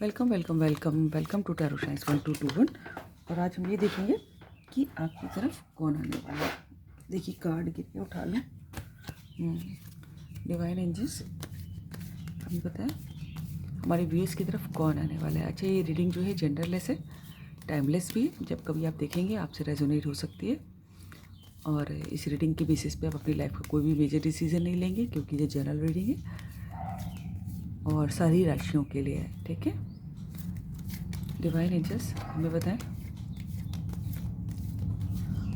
Welcome welcome welcome welcome to tarot science 1221। और आज हम ये देखेंगे कि आपकी तरफ कौन आने वाला है। देखिए कार्ड गिर उठा लें। डिवाइन एंजल्स हमें पता है हमारे व्यूअर्स की तरफ कौन आने वाला है। अच्छा, ये रीडिंग जो है जेंडरलेस है, टाइमलेस भी है। जब कभी आप देखेंगे आपसे रेजोनेट हो सकती है। और इस रीडिंग के बेसिस पे आप अपनी लाइफ का कोई भी मेजर डिसीजन नहीं लेंगे, क्योंकि ये जनरल रीडिंग है और सारी राशियों के लिए है। ठीक है, डिवाइन एंजल्स हमें बताएं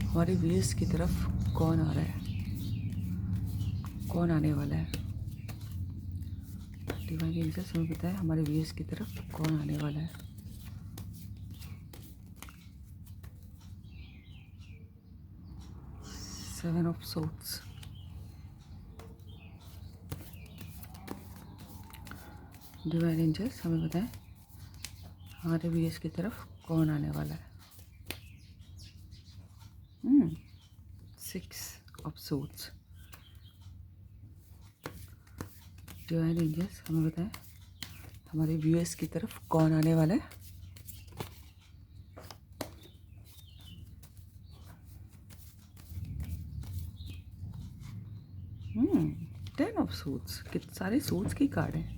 हमारे व्यूअर्स की तरफ कौन आ रहा है, कौन आने वाला है। डिवाइन एंजल्स हमें बताएं हमारे व्यूअर्स की तरफ कौन आने वाला है। Seven of swords, divine angels हमें बताएं हमारे व्यूअर्स की तरफ कौन आने वाला है। Six of swords, divine angels हमें बताएं हमारे व्यूअर्स की तरफ कौन आने वाला है। टेन ऑफ सोर्ड्स, कितने सारे सोर्ड्स की कार्ड हैं।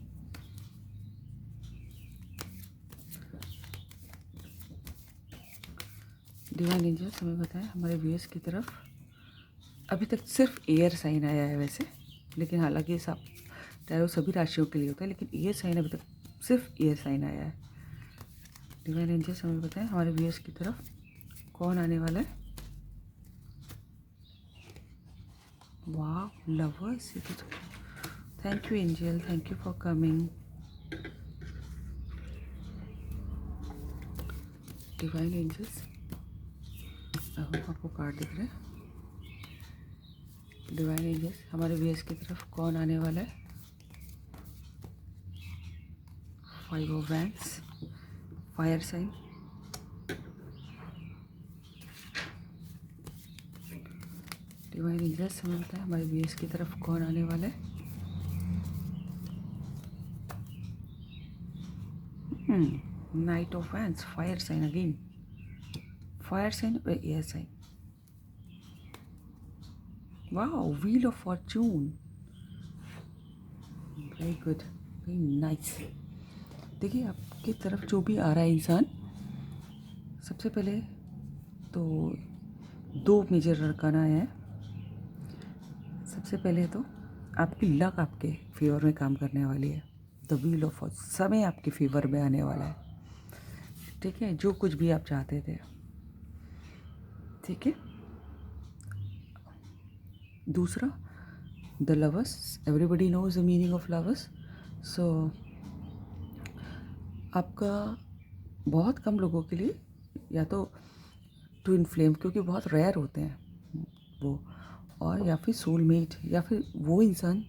डिवाइन एंजल्स हमें बताएं हमारे व्यूअर्स की तरफ अभी तक सिर्फ एयर साइन आया है वैसे, लेकिन हालांकि सब टैरो सभी राशियों के लिए होता है, लेकिन एयर साइन अभी तक सिर्फ एयर साइन आया है। डिवाइन एंजल्स हमें बताएं हमारे व्यूअर्स की तरफ कौन आने वाला है। वाह, lovers, thank you angel, thank you for coming. Divine angels आपको कार्ड दिख रहे हैं। डिवाइन एंजल्स हमारे व्यूअर्स की तरफ कौन आने वाला है। Five of wands, fire sign, divine angels हमें बताएं हमारे व्यूअर्स की तरफ कौन आने वाला है। Knight of wands, fire sign again, fire sign और air sign. Wow, wheel of fortune, very good, very nice. देखिए आपकी तरफ जो भी आ रहा है इंसान, सबसे पहले तो दो मेजर अरकाना है। सबसे पहले तो आपकी लक आपके फेवर में काम करने वाली है। द व्हील ऑफ फॉर्चून, समय आपके फेवर में आने वाला है। ठीक है, जो कुछ भी आप चाहते थे। ठीक है, दूसरा the lovers, everybody knows the meaning of lovers. So आपका बहुत कम लोगों के लिए या तो ट्विन फ्लेम, क्योंकि बहुत रेयर होते हैं वो, और या फिर सोलमेट, या फिर वो इंसान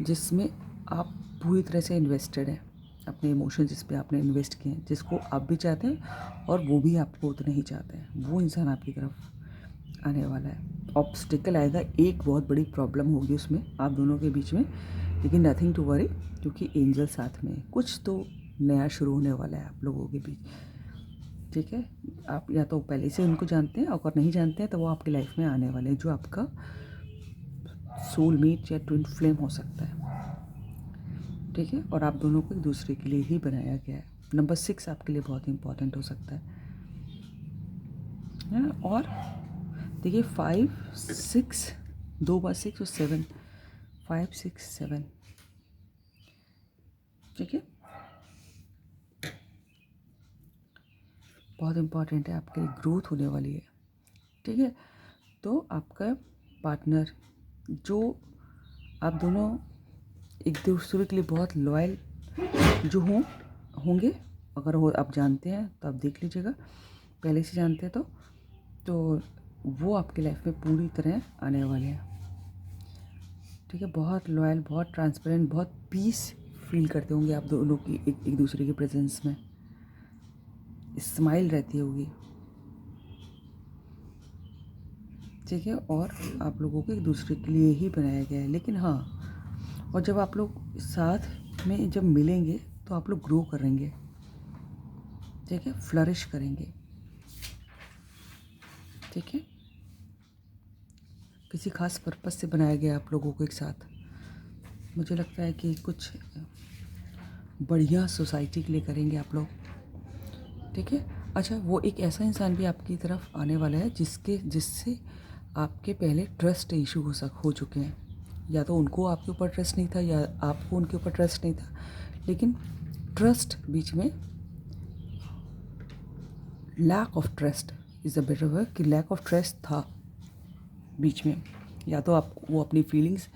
जिसमें आप पूरी तरह से इन्वेस्टेड हैं, अपने इमोशन जिस पे आपने इन्वेस्ट किए हैं, जिसको आप भी चाहते हैं और वो भी आपको उतना ही चाहते हैं, वो इंसान आपकी तरफ आने वाला है। ऑब्स्टिकल आएगा, एक बहुत बड़ी प्रॉब्लम होगी उसमें आप दोनों के बीच में, लेकिन नथिंग टू वरी, क्योंकि एंजल साथ में है। कुछ तो नया शुरू होने वाला है आप लोगों के बीच। ठीक है, आप या तो पहले से उनको जानते हैं, अगर नहीं जानते हैं तो वो आपकी लाइफ में आने वाले हैं, जो आपका सोलमेट या ट्विन फ्लेम हो सकता है। ठीक है, और आप दोनों को एक दूसरे के लिए ही बनाया गया है। नंबर 6 आपके लिए बहुत इंपॉर्टेंट हो सकता है ना। और देखिए 5 6, 2 बार 6 और 7, 5 6 7। ठीक है, बहुत इंपॉर्टेंट है, आपके लिए ग्रोथ होने वाली है। ठीक है, तो आपका पार्टनर, जो आप दोनों एक दूसरे के लिए बहुत लॉयल जो होंगे, अगर वो आप जानते हैं तो आप देख लीजिएगा, पहले से जानते हैं तो वो आपकी लाइफ में पूरी तरह आने वाले हैं। ठीक है, बहुत लॉयल, बहुत ट्रांसपेरेंट, बहुत पीस फील करते होंगे आप दोनों की एक दूसरे के प्रेजेंस में, स्माइल रहती होगी। ठीक है, और आप लोगों को एक दूसरे के लिए ही बनाया गया है। लेकिन हाँ, और जब आप लोग साथ में जब मिलेंगे तो आप लोग ग्रो करेंगे, ठीक है, फ्लरिश करेंगे, ठीक है। किसी खास पर्पस से बनाया गया आप लोगों को एक साथ। मुझे लगता है कि कुछ बढ़िया सोसाइटी के लिए करेंगे आप लोग, ठीक है। अच्छा, वो एक ऐसा इंसान भी आपकी तरफ आने वाला है जिससे आपके पहले ट्रस्ट इशू हो चुके हैं। या तो उनको आपके ऊपर ट्रस्ट नहीं था या आपको उनके ऊपर ट्रस्ट नहीं था, लेकिन ट्रस्ट बीच में, lack of trust is a better word, कि लैक ऑफ ट्रस्ट था बीच में। या तो आप वो अपनी फीलिंग्स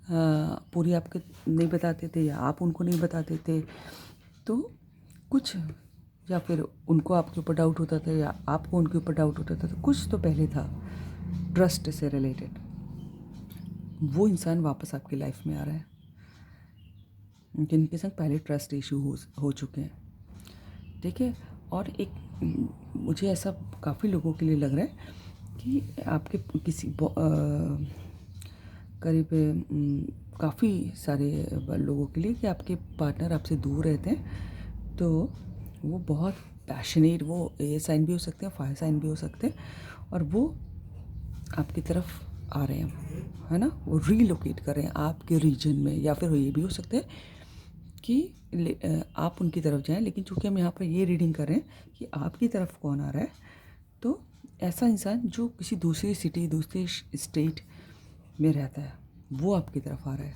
पूरी आपके नहीं बताते थे या आप उनको नहीं बताते थे, तो कुछ, या फिर उनको आपके ऊपर डाउट होता था या आपको उनके ऊपर डाउट होता था, तो कुछ तो पहले था ट्रस्ट से रिलेटेड। वो इंसान वापस आपकी लाइफ में आ रहा है जिनके संग पहले ट्रस्ट इशू हो चुके हैं, ठीक है। और एक मुझे ऐसा काफ़ी लोगों के लिए लग रहा है कि आपके किसी करीब काफ़ी सारे लोगों के लिए कि आपके पार्टनर आपसे दूर रहते हैं, तो वो बहुत पैशनेट, वो एयर साइन भी हो सकते हैं, फायर साइन भी हो सकते हैं, और वो आपकी तरफ आ रहे हैं, है ना। वो रीलोकेट कर रहे हैं आपके रीजन में, या फिर ये भी हो सकता है कि आप उनकी तरफ जाएं, लेकिन चूंकि हम यहाँ पर ये रीडिंग कर रहे हैं कि आपकी तरफ कौन आ रहा है, तो ऐसा इंसान जो किसी दूसरी सिटी, दूसरी स्टेट में रहता है, वो आपकी तरफ आ रहा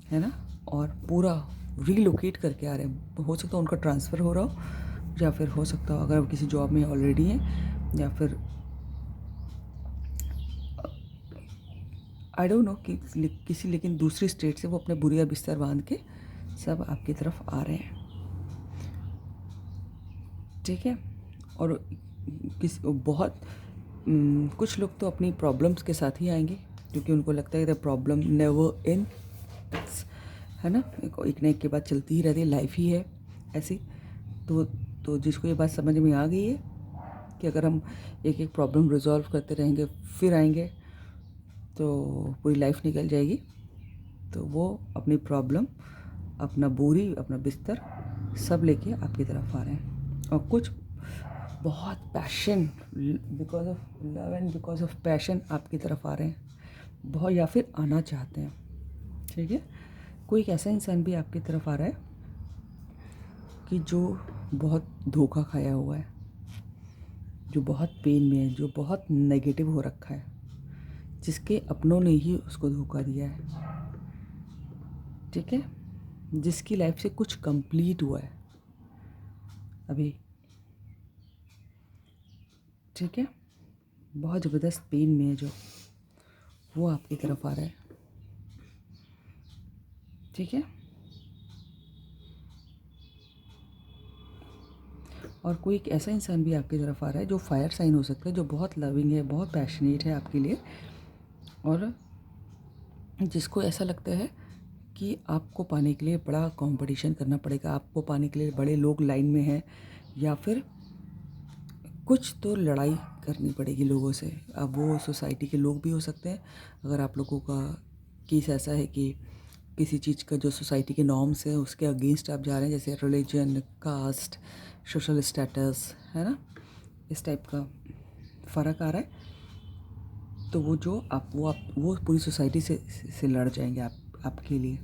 है ना। और पूरा रीलोकेट करके आ रहे हैं। हो सकता है उनका ट्रांसफ़र हो रहा हो, या फिर हो सकता हो अगर वो किसी जॉब में ऑलरेडी हैं, या फिर आई डोंट नो कि किसी, लेकिन दूसरी स्टेट से वो अपने बुरिया बिस्तर बांध के सब आपकी तरफ आ रहे हैं, ठीक है। और बहुत कुछ लोग तो अपनी प्रॉब्लम्स के साथ ही आएंगे, क्योंकि उनको लगता है कि द प्रॉब्लम नेवर एंड्स, है ना। एक ना एक के बाद चलती ही रहती है, लाइफ ही है ऐसी। तो जिसको ये बात समझ में आ गई है कि अगर हम एक एक प्रॉब्लम रिजॉल्व करते रहेंगे फिर आएंगे तो पूरी लाइफ निकल जाएगी, तो वो अपनी प्रॉब्लम, अपना बोरी, अपना बिस्तर सब लेके आपकी तरफ आ रहे हैं। और कुछ बहुत passion, because of love and because of passion आपकी तरफ आ रहे हैं बहुत, या फिर आना चाहते हैं, ठीक है। कोई एक ऐसा इंसान भी आपकी तरफ आ रहा है कि जो बहुत धोखा खाया हुआ है, जो बहुत पेन में है, जो बहुत नेगेटिव हो रखा है, जिसके अपनों ने ही उसको धोखा दिया है, ठीक है। जिसकी लाइफ से कुछ कंप्लीट हुआ है अभी, ठीक है। बहुत ज़बरदस्त पेन में है जो, वो आपकी तरफ आ रहा है, ठीक है। और कोई एक ऐसा इंसान भी आपकी तरफ आ रहा है जो फायर साइन हो सकता है, जो बहुत लविंग है, बहुत पैशनेट है आपके लिए, और जिसको ऐसा लगता है कि आपको पाने के लिए बड़ा कंपटीशन करना पड़ेगा, आपको पाने के लिए बड़े लोग लाइन में हैं, या फिर कुछ तो लड़ाई करनी पड़ेगी लोगों से। अब वो सोसाइटी के लोग भी हो सकते हैं, अगर आप लोगों का केस ऐसा है कि किसी चीज़ का जो सोसाइटी के नॉर्म्स है उसके अगेंस्ट आप जा रहे हैं, जैसे रिलीजन, कास्ट, सोशल स्टेटस, है ना, इस टाइप का फ़र्क आ रहा है, तो वो पूरी सोसाइटी से लड़ जाएंगे आपके लिए।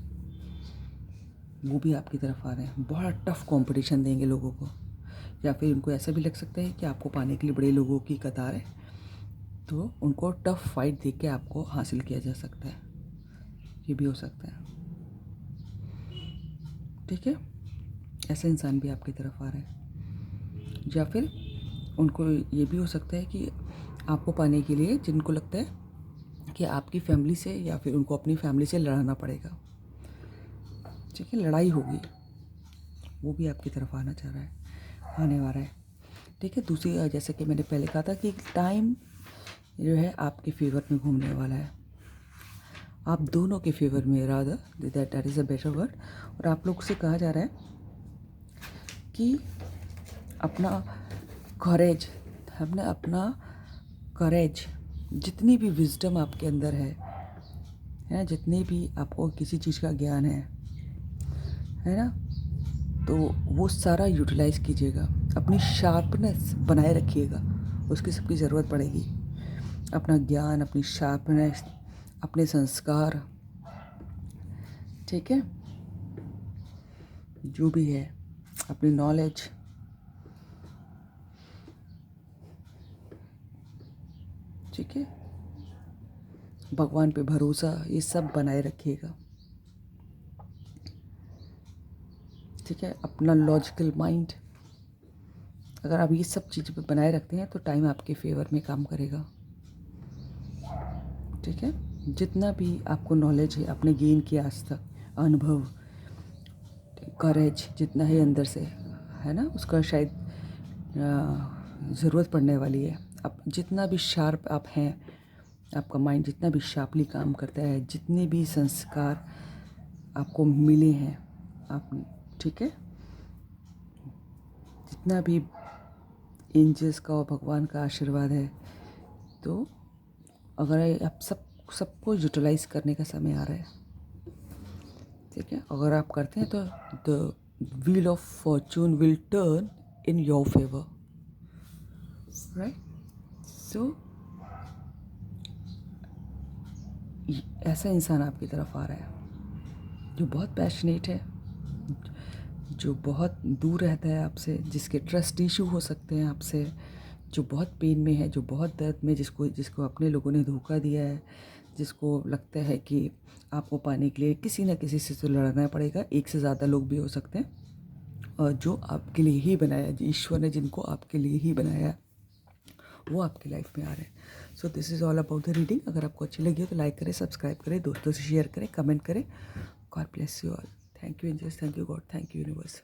वो भी आपकी तरफ आ रहे हैं, बहुत टफ कंपटीशन देंगे लोगों को, या फिर उनको ऐसा भी लग सकता है कि आपको पाने के लिए बड़े लोगों की कतार है, तो उनको टफ फाइट देके आपको हासिल किया जा सकता है, ये भी हो सकता है, ठीक है। ऐसा इंसान भी आपकी तरफ आ रहा है, या फिर उनको ये भी हो सकता है कि आपको पाने के लिए जिनको लगता है कि आपकी फैमिली से या फिर उनको अपनी फैमिली से लड़ाना पड़ेगा, ठीक है, लड़ाई होगी, वो भी आपकी तरफ आना चाह रहा है, आने वाला है, ठीक है। दूसरी, जैसे कि मैंने पहले कहा था कि टाइम जो है आपके फेवर में घूमने वाला है, आप दोनों के फेवर में, rather that is a better word. और आप लोग से कहा जा रहा है कि अपना करेज, जितनी भी विजडम आपके अंदर है, जितनी भी आपको किसी चीज़ का ज्ञान है ना, तो वो सारा यूटिलाइज़ कीजिएगा। अपनी शार्पनेस बनाए रखिएगा, उसकी सबकी ज़रूरत पड़ेगी। अपना ज्ञान, अपनी शार्पनेस, अपने संस्कार, ठीक है, जो भी है, अपनी नॉलेज, ठीक है, भगवान पे भरोसा, ये सब बनाए रखिएगा, ठीक है। अपना लॉजिकल माइंड, अगर आप ये सब चीज़ें पे बनाए रखते हैं तो टाइम आपके फेवर में काम करेगा, ठीक है। जितना भी आपको नॉलेज है आपने गेन किया आज तक, अनुभव, करेज जितना है अंदर से, है ना, उसका शायद ज़रूरत पड़ने वाली है। अब जितना भी शार्प आप हैं, आपका माइंड जितना भी शार्पली काम करता है, जितने भी संस्कार आपको मिले हैं आप, ठीक है, जितना भी एंजल्स का और भगवान का आशीर्वाद है, तो अगर आप सबको यूटिलाइज करने का समय आ रहा है, ठीक है। अगर आप करते हैं तो the wheel of fortune will turn in your favour, right. So ऐसा इंसान आपकी तरफ आ रहा है जो बहुत पैशनेट है, जो बहुत दूर रहता है आपसे, जिसके ट्रस्ट इशू हो सकते हैं आपसे, जो बहुत पेन में है, जो बहुत दर्द में, जिसको अपने लोगों ने धोखा दिया है, जिसको लगता है कि आपको पाने के लिए किसी न किसी से तो लड़ना पड़ेगा, एक से ज़्यादा लोग भी हो सकते हैं, और जो आपके लिए ही बनाया, ईश्वर ने जिनको आपके लिए ही बनाया, वो आपकी लाइफ में आ रहे हैं। So this is all about the reading. अगर आपको अच्छी लगी हो तो लाइक करें, सब्सक्राइब करें, दोस्तों से शेयर करें, कमेंट करें। God bless you all. Thank you angels, thank you God, thank you universe.